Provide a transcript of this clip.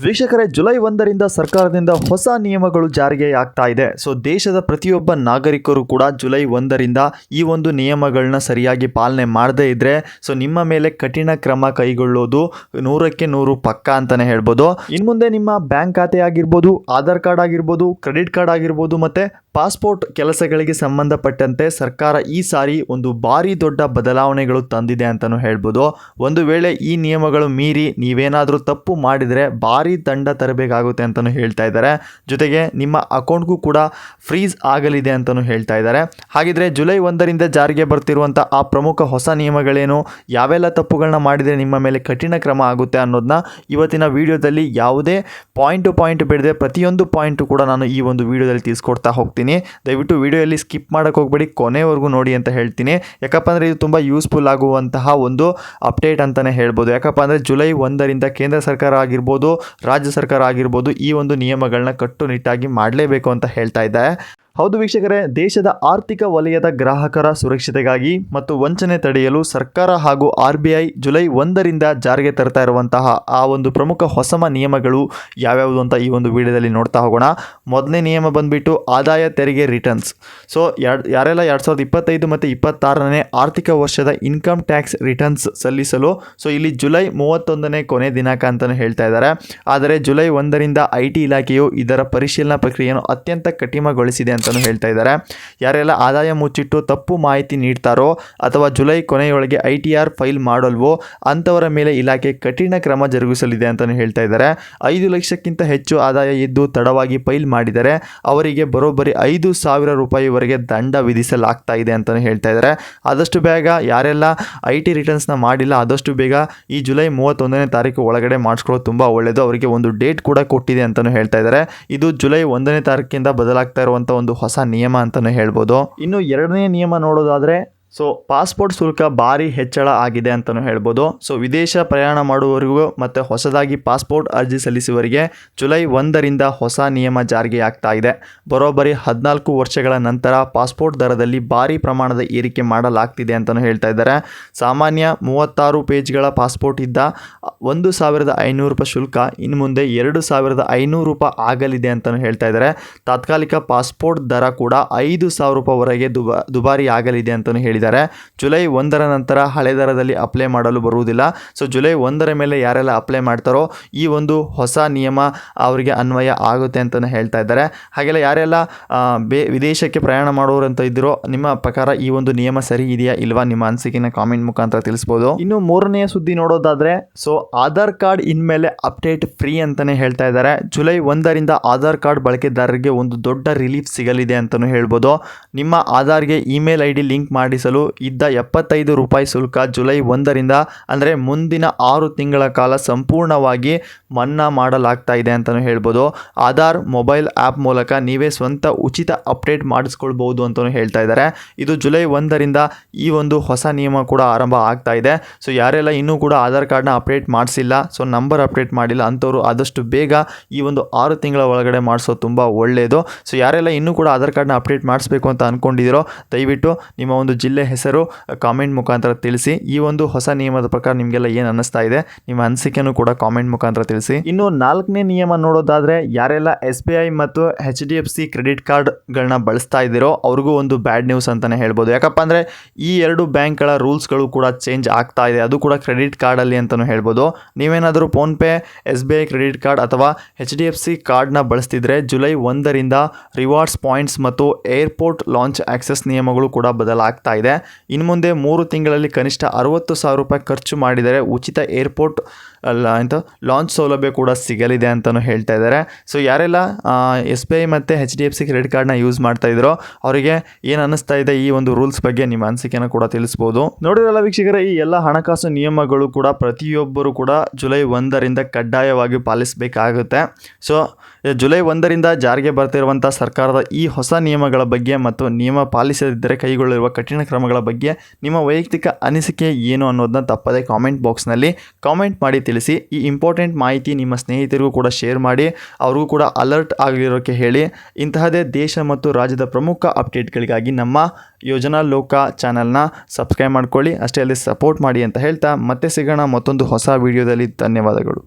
ವೀಕ್ಷಕರೇ, ಜುಲೈ 1ರಿಂದ ಸರ್ಕಾರದಿಂದ ಹೊಸ ನಿಯಮಗಳು ಜಾರಿಗೆ ಆಗ್ತಾ ಇದೆ. ಸೊ ದೇಶದ ಪ್ರತಿಯೊಬ್ಬ ನಾಗರಿಕರು ಕೂಡ ಜುಲೈ 1ರಿಂದ ಈ ಒಂದು ನಿಯಮಗಳನ್ನ ಸರಿಯಾಗಿ ಪಾಲನೆ ಮಾಡದೇ ಇದ್ರೆ ಸೊ ನಿಮ್ಮ ಮೇಲೆ ಕಠಿಣ ಕ್ರಮ ಕೈಗೊಳ್ಳೋದು 100ಕ್ಕೆ 100 ಪಕ್ಕ ಅಂತಾನೆ ಹೇಳ್ಬೋದು. ಇನ್ನು ಮುಂದೆ ನಿಮ್ಮ ಬ್ಯಾಂಕ್ ಖಾತೆ ಆಗಿರ್ಬೋದು, ಆಧಾರ್ ಕಾರ್ಡ್ ಆಗಿರ್ಬೋದು, ಕ್ರೆಡಿಟ್ ಕಾರ್ಡ್ ಆಗಿರ್ಬೋದು ಮತ್ತೆ ಪಾಸ್ಪೋರ್ಟ್ ಕೆಲಸಗಳಿಗೆ ಸಂಬಂಧಪಟ್ಟಂತೆ ಸರ್ಕಾರ ಈ ಸಾರಿ ಒಂದು ಭಾರಿ ದೊಡ್ಡ ಬದಲಾವಣೆಗಳು ತಂದಿದೆ ಅಂತಾನು ಹೇಳ್ಬೋದು. ಒಂದು ವೇಳೆ ಈ ನಿಯಮಗಳು ಮೀರಿ ನೀವೇನಾದರೂ ತಪ್ಪು ಮಾಡಿದರೆ ಭಾರಿ ದಂಡ ತರಬೇಕಾಗುತ್ತೆ ಅಂತಲೂ ಹೇಳ್ತಾ ಇದ್ದಾರೆ. ಜೊತೆಗೆ ನಿಮ್ಮ ಅಕೌಂಟ್ಗೂ ಕೂಡ ಫ್ರೀಸ್ ಆಗಲಿದೆ ಅಂತಲೂ ಹೇಳ್ತಾ ಇದ್ದಾರೆ. ಹಾಗಿದ್ರೆ ಜುಲೈ 1ರಿಂದ ಜಾರಿಗೆ ಬರ್ತಿರುವಂಥ ಆ ಪ್ರಮುಖ ಹೊಸ ನಿಯಮಗಳೇನು, ಯಾವೆಲ್ಲ ತಪ್ಪುಗಳನ್ನ ಮಾಡಿದರೆ ನಿಮ್ಮ ಮೇಲೆ ಕಠಿಣ ಕ್ರಮ ಆಗುತ್ತೆ ಅನ್ನೋದನ್ನ ಇವತ್ತಿನ ವಿಡಿಯೋದಲ್ಲಿ ಯಾವುದೇ ಪಾಯಿಂಟ್ ಟು ಪಾಯಿಂಟ್ ಬಿಡದೆ ಪ್ರತಿಯೊಂದು ಪಾಯಿಂಟು ಕೂಡ ನಾನು ಈ ಒಂದು ವಿಡಿಯೋದಲ್ಲಿ ತಿಳಿಸ್ಕೊಡ್ತಾ ಹೋಗ್ತೀನಿ. ದಯವಿಟ್ಟು ವಿಡಿಯೋಯಲ್ಲಿ ಸ್ಕಿಪ್ ಮಾಡೋಕೆ ಹೋಗಬೇಡಿ, ಕೊನೆವರೆಗೂ ನೋಡಿ ಅಂತ ಹೇಳ್ತೀನಿ. ಯಾಕಪ್ಪ ಅಂದರೆ ಇದು ತುಂಬ ಯೂಸ್ಫುಲ್ ಆಗುವಂತಹ ಒಂದು ಅಪ್ಡೇಟ್ ಅಂತಲೇ ಹೇಳ್ಬೋದು. ಯಾಕಪ್ಪ ಅಂದರೆ ಜುಲೈ 1ರಿಂದ ಕೇಂದ್ರ ಸರ್ಕಾರ ಆಗಿರ್ಬೋದು, ರಾಜ್ಯ ಸರ್ಕಾರ ಆಗಿರ್ಬೋದು ಈ ಒಂದು ನಿಯಮಗಳನ್ನ ಕಟ್ಟುನಿಟ್ಟಾಗಿ ಮಾಡಲೇಬೇಕು ಅಂತ ಹೇಳ್ತಾ ಇದ್ದಾರೆ. ಹೌದು ವೀಕ್ಷಕರೇ, ದೇಶದ ಆರ್ಥಿಕ ವಲಯದ ಗ್ರಾಹಕರ ಸುರಕ್ಷತೆಗಾಗಿ ಮತ್ತು ವಂಚನೆ ತಡೆಯಲು ಸರ್ಕಾರ ಹಾಗೂ RBI ಜುಲೈ 1ರಿಂದ ಜಾರಿಗೆ ತರ್ತಾ ಇರುವಂತಹ ಆ ಒಂದು ಪ್ರಮುಖ ಹೊಸ ನಿಯಮಗಳು ಯಾವ್ಯಾವುದು ಅಂತ ಈ ಒಂದು ವಿಡಿಯೋದಲ್ಲಿ ನೋಡ್ತಾ ಹೋಗೋಣ. ಮೊದಲನೇ ನಿಯಮ ಬಂದ್ಬಿಟ್ಟು ಆದಾಯ ತೆರಿಗೆ ರಿಟರ್ನ್ಸ್. ಸೊ ಯಾರೆಲ್ಲ 2025 ಮತ್ತು 26ನೇ ಆರ್ಥಿಕ ವರ್ಷದ ಇನ್ಕಮ್ ಟ್ಯಾಕ್ಸ್ ರಿಟರ್ನ್ಸ್ ಸಲ್ಲಿಸಲು ಸೊ ಇಲ್ಲಿ ಜುಲೈ 31ನೇ ಕೊನೆ ದಿನಾಂಕ ಅಂತಲೂ ಹೇಳ್ತಾ ಇದ್ದಾರೆ. ಆದರೆ ಜುಲೈ 1ರಿಂದ IT ಇಲಾಖೆಯು ಇದರ ಪರಿಶೀಲನಾ ಪ್ರಕ್ರಿಯೆಯನ್ನು ಅತ್ಯಂತ ಕಠಿಣಗೊಳಿಸಿದೆ ಅಂತಲೂ ಹೇಳ್ತಾ ಇದ್ದಾರೆ. ಯಾರೆಲ್ಲ ಆದಾಯ ಮುಚ್ಚಿಟ್ಟು ತಪ್ಪು ಮಾಹಿತಿ ನೀಡ್ತಾರೋ ಅಥವಾ ಜುಲೈ ಕೊನೆಯೊಳಗೆ ITR ಫೈಲ್ ಮಾಡಲ್ವೋ ಅಂಥವರ ಮೇಲೆ ಇಲಾಖೆ ಕಠಿಣ ಕ್ರಮ ಜರುಗಿಸಲಿದೆ ಅಂತಲೂ ಹೇಳ್ತಾ ಇದ್ದಾರೆ. 5 ಲಕ್ಷಕ್ಕಿಂತ ಹೆಚ್ಚು ಆದಾಯ ಇದ್ದು ತಡವಾಗಿ ಫೈಲ್ ಮಾಡಿದರೆ ಅವರಿಗೆ ಬರೋಬ್ಬರಿ 5,000 ರೂಪಾಯಿವರೆಗೆ ದಂಡ ವಿಧಿಸಲಾಗ್ತಾ ಇದೆ ಅಂತಲೂ ಹೇಳ್ತಾ ಇದ್ದಾರೆ. ಆದಷ್ಟು ಬೇಗ ಯಾರೆಲ್ಲ IT ರಿಟರ್ನ್ಸ್ನ ಮಾಡಿಲ್ಲ ಆದಷ್ಟು ಬೇಗ ಈ ಜುಲೈ 31ನೇ ತಾರೀಕು ಒಳಗಡೆ ಮಾಡಿಸ್ಕೊಳ್ಳೋದು ತುಂಬ ಒಳ್ಳೆಯದು. ಅವರಿಗೆ ಒಂದು ಡೇಟ್ ಕೂಡ ಕೊಟ್ಟಿದೆ ಅಂತಲೂ ಹೇಳ್ತಾ ಇದ್ದಾರೆ. ಇದು ಜುಲೈ 1ನೇ ತಾರೀಕಿಂದ ಬದಲಾಗ್ತಾ ಇರುವಂಥ ಒಂದು ಹೊಸ ನಿಯಮ ಅಂತಲೂ ಹೇಳ್ಬೋದು. ಇನ್ನು ಎರಡನೇ ನಿಯಮ ನೋಡೋದಾದರೆ ಸೊ ಪಾಸ್ಪೋರ್ಟ್ ಶುಲ್ಕ ಭಾರಿ ಹೆಚ್ಚಳ ಆಗಿದೆ ಅಂತಲೂ ಹೇಳ್ಬೋದು. ಸೊ ವಿದೇಶ ಪ್ರಯಾಣ ಮಾಡುವವರಿಗೂ ಮತ್ತು ಹೊಸದಾಗಿ ಪಾಸ್ಪೋರ್ಟ್ ಅರ್ಜಿ ಸಲ್ಲಿಸುವವರಿಗೆ ಜುಲೈ 1ರಿಂದ ಹೊಸ ನಿಯಮ ಜಾರಿಗೆ ಆಗ್ತಾ ಇದೆ. ಬರೋಬ್ಬರಿ 14 ವರ್ಷಗಳ ನಂತರ ಪಾಸ್ಪೋರ್ಟ್ ದರದಲ್ಲಿ ಭಾರಿ ಪ್ರಮಾಣದ ಏರಿಕೆ ಮಾಡಲಾಗ್ತಿದೆ ಅಂತಲೂ ಹೇಳ್ತಾ ಇದ್ದಾರೆ. ಸಾಮಾನ್ಯ 36 ಪೇಜ್ಗಳ ಪಾಸ್ಪೋರ್ಟ್ ಇದ್ದ 1,500 ರೂಪಾಯಿ ಶುಲ್ಕ ಇನ್ನು ಮುಂದೆ 2,500 ರೂಪಾಯಿ ಆಗಲಿದೆ ಅಂತಲೂ ಹೇಳ್ತಾ ಇದ್ದಾರೆ. ತಾತ್ಕಾಲಿಕ ಪಾಸ್ಪೋರ್ಟ್ ದರ ಕೂಡ 5,000 ರೂಪಾಯಿವರೆಗೆ ದುಬಾರಿ ಆಗಲಿದೆ ಅಂತಲೂ ಹೇಳಿದ್ದಾರೆ. ಜುಲೈ 1ರ ನಂತರ ಹಳೆ ದರದಲ್ಲಿ ಅಪ್ಲೈ ಮಾಡಲು ಬರುವುದಿಲ್ಲ. ಸೊ ಜುಲೈ 1ರ ಮೇಲೆ ಯಾರೆಲ್ಲ ಅಪ್ಲೈ ಮಾಡ್ತಾರೋ ಈ ಒಂದು ಹೊಸ ನಿಯಮ ಅವರಿಗೆ ಅನ್ವಯ ಆಗುತ್ತೆ ಅಂತಲೂ ಹೇಳ್ತಾ ಇದ್ದಾರೆ. ಹಾಗೆಲ್ಲ ಯಾರೆಲ್ಲ ವಿದೇಶಕ್ಕೆ ಪ್ರಯಾಣ ಮಾಡೋರು ಅಂತ ಇದ್ರೋ ನಿಮ್ಮ ಪ್ರಕಾರ ಈ ಒಂದು ನಿಯಮ ಸರಿ ಇದೆಯಾ ಇಲ್ವಾ, ನಿಮ್ಮ ಅನಿಸಿಕೆನ ಕಾಮೆಂಟ್ ಮುಖಾಂತರ ತಿಳಿಸ್ಬೋದು. ಇನ್ನು ಮೂರನೆಯ ಸುದ್ದಿ ನೋಡೋದಾದ್ರೆ ಸೊ ಆಧಾರ್ ಕಾರ್ಡ್ ಇನ್ಮೇಲೆ ಅಪ್ಡೇಟ್ ಫ್ರೀ ಅಂತಾನೆ ಹೇಳ್ತಾ ಇದ್ದಾರೆ. ಜುಲೈ 1ರಿಂದ ಆಧಾರ್ ಕಾರ್ಡ್ ಬಳಕೆದಾರರಿಗೆ ಒಂದು ದೊಡ್ಡ ರಿಲೀಫ್ ಸಿಗಲಿದೆ ಅಂತಲೂ ಹೇಳ್ಬೋದು. ನಿಮ್ಮ ಆಧಾರ್ಗೆ ಇಮೇಲ್ ID ಲಿಂಕ್ ಮಾಡಿಸಲು ಇದ್ದ 75 ರೂಪಾಯಿ ಶುಲ್ಕ ಜುಲೈ 1ರಿಂದ ಅಂದರೆ ಮುಂದಿನ 6 ತಿಂಗಳ ಕಾಲ ಸಂಪೂರ್ಣವಾಗಿ ಮನ್ನಾ ಮಾಡಲಾಗ್ತಾ ಇದೆ ಅಂತಲೂ ಹೇಳ್ಬೋದು. ಆಧಾರ್ ಮೊಬೈಲ್ ಆ್ಯಪ್ ಮೂಲಕ ನೀವೇ ಸ್ವಂತ ಉಚಿತ ಅಪ್ಡೇಟ್ ಮಾಡಿಸ್ಕೊಳ್ಬಹುದು ಅಂತಲೂ ಹೇಳ್ತಾ ಇದ್ದಾರೆ. ಇದು ಜುಲೈ 1ರಿಂದ ಈ ಒಂದು ಹೊಸ ನಿಯಮ ಕೂಡ ಆರಂಭ ಆಗ್ತಾ ಇದೆ. ಸೊ ಯಾರೆಲ್ಲ ಇನ್ನೂ ಕೂಡ ಆಧಾರ್ ಕಾರ್ಡ್ನ ಅಪ್ಡೇಟ್ ಮಾಡಿಸಿಲ್ಲ, ಸೊ ನಂಬರ್ ಅಪ್ಡೇಟ್ ಮಾಡಿಲ್ಲ ಅಂಥವ್ರು ಆದಷ್ಟು ಬೇಗ ಈ ಒಂದು 6 ತಿಂಗಳ ಒಳಗಡೆ ಮಾಡಿಸೋದು ತುಂಬ ಒಳ್ಳೆಯದು. ಸೊ ಯಾರೆಲ್ಲ ಇನ್ನೂ ಕೂಡ ಆಧಾರ್ ಕಾರ್ಡ್ನ ಅಪ್ಡೇಟ್ ಮಾಡಿಸ್ಬೇಕು ಅಂತ ಅಂದ್ಕೊಂಡಿದ್ದೀರೋ ದಯವಿಟ್ಟು ನಿಮ್ಮ ಒಂದು ಜಿಲ್ಲೆ ಹೆಸರು ಕಾಮೆಂಟ್ ಮುಖಾಂತರ ತಿಳಿಸಿ. ಈ ಒಂದು ಹೊಸ ನಿಯಮದ ಪ್ರಕಾರ ನಿಮಗೆಲ್ಲ ಏನು ಅನ್ನಿಸ್ತಾ ಇದೆ, ನಿಮ್ಮ ಅನಿಸಿಕೆನೂ ಕೂಡ ಕಾಮೆಂಟ್ ಮುಖಾಂತರ ತಿಳಿಸಿ. ಇನ್ನು 4ನೇ ನಿಯಮ ನೋಡೋದಾದ್ರೆ ಯಾರೆಲ್ಲ SBI ಮತ್ತು HDFC ಕ್ರೆಡಿಟ್ ಕಾರ್ಡ್ಗಳನ್ನ ಬಳಸ್ತಾ ಇದ್ದೀರೋ ಅವ್ರಿಗೂ ಒಂದು ಬ್ಯಾಡ್ ನ್ಯೂಸ್ ಅಂತಾನೆ ಹೇಳ್ಬೋದು. ಯಾಕಪ್ಪ ಅಂದರೆ ಈ 2 ಬ್ಯಾಂಕ್ಗಳ ರೂಲ್ಸ್ಗಳು ಕೂಡ ಚೇಂಜ್ ಆಗ್ತಾ ಇದೆ, ಅದು ಕೂಡ ಕ್ರೆಡಿಟ್ ಕಾರ್ಡಲ್ಲಿ ಅಂತಲೂ ಹೇಳ್ಬೋದು. ನೀವೇನಾದರೂ ಫೋನ್ಪೇ, SBI ಕ್ರೆಡಿಟ್ ಕಾರ್ಡ್ ಅಥವಾ HDFC ಕಾರ್ಡ್ನ ಬಳಸ್ತಿದ್ರೆ ಜುಲೈ 1ರಿಂದ ರಿವಾರ್ಡ್ಸ್ ಪಾಯಿಂಟ್ಸ್ ಮತ್ತು ಏರ್ಪೋರ್ಟ್ ಲಾಂಚ್ ಆಕ್ಸೆಸ್ ನಿಯಮಗಳು ಕೂಡ ಬದಲಾಗ್ತಾ ಇದೆ. ಇನ್ನು ಮುಂದೆ 3 ತಿಂಗಳಲ್ಲಿ ಕನಿಷ್ಠ 60,000 ರೂಪಾಯಿ ಖರ್ಚು ಮಾಡಿದರೆ ಉಚಿತ ಏರ್ಪೋರ್ಟ್ ಲಾಂಚ್ ಸೌಲಭ್ಯ ಕೂಡ ಸಿಗಲಿದೆ ಅಂತಲೂ ಹೇಳ್ತಾ ಇದ್ದಾರೆ. ಸೊ ಯಾರೆಲ್ಲ SBI ಮತ್ತು HDFC ಕ್ರೆಡಿಟ್ ಕಾರ್ಡ್ನ ಯೂಸ್ ಮಾಡ್ತಾ ಇದ್ರೋ ಅವರಿಗೆ ಏನು ಅನ್ನಿಸ್ತಾ ಇದೆ ಈ ಒಂದು ರೂಲ್ಸ್ ಬಗ್ಗೆ, ನಿಮ್ಮ ಅನಿಸಿಕೆನ ಕೂಡ ತಿಳಿಸ್ಬೋದು. ನೋಡಿರಲ್ಲ ವೀಕ್ಷಕರೇ, ಈ ಎಲ್ಲ ಹಣಕಾಸು ನಿಯಮಗಳು ಕೂಡ ಪ್ರತಿಯೊಬ್ಬರು ಕೂಡ ಜುಲೈ 1ರಿಂದ ಕಡ್ಡಾಯವಾಗಿ ಪಾಲಿಸಬೇಕಾಗುತ್ತೆ. ಸೊ ಜುಲೈ 1ರಿಂದ ಜಾರಿಗೆ ಬರ್ತಿರುವಂಥ ಸರ್ಕಾರದ ಈ ಹೊಸ ನಿಯಮಗಳ ಬಗ್ಗೆ ಮತ್ತು ನಿಯಮ ಪಾಲಿಸದಿದ್ದರೆ ಕೈಗೊಳ್ಳಿರುವ ಕಠಿಣ ಕ್ರಮಗಳ ಬಗ್ಗೆ ನಿಮ್ಮ ವೈಯಕ್ತಿಕ ಅನಿಸಿಕೆ ಏನು ಅನ್ನೋದನ್ನ ತಪ್ಪದೆ ಕಾಮೆಂಟ್ ಬಾಕ್ಸ್ನಲ್ಲಿ ಕಾಮೆಂಟ್ ಮಾಡಿ ತಿಳಿಸಿ. ಈ ಇಂಪಾರ್ಟೆಂಟ್ ಮಾಹಿತಿ ನಿಮ್ಮ ಸ್ನೇಹಿತರಿಗೂ ಕೂಡ ಶೇರ್ ಮಾಡಿ, ಅವ್ರಿಗೂ ಕೂಡ ಅಲರ್ಟ್ ಆಗಿರೋಕ್ಕೆ ಹೇಳಿ. ಇಂತಹದೇ ದೇಶ ಮತ್ತು ರಾಜ್ಯದ ಪ್ರಮುಖ ಅಪ್ಡೇಟ್ಗಳಿಗಾಗಿ ನಮ್ಮ ಯೋಜನಾ ಲೋಕ ಚಾನಲ್ನ ಸಬ್ಸ್ಕ್ರೈಬ್ ಮಾಡ್ಕೊಳ್ಳಿ. ಅಷ್ಟೇ ಅಲ್ಲದೆ ಸಪೋರ್ಟ್ ಮಾಡಿ ಅಂತ ಹೇಳ್ತಾ ಮತ್ತೆ ಸಿಗೋಣ ಮತ್ತೊಂದು ಹೊಸ ವಿಡಿಯೋದಲ್ಲಿ. ಧನ್ಯವಾದಗಳು.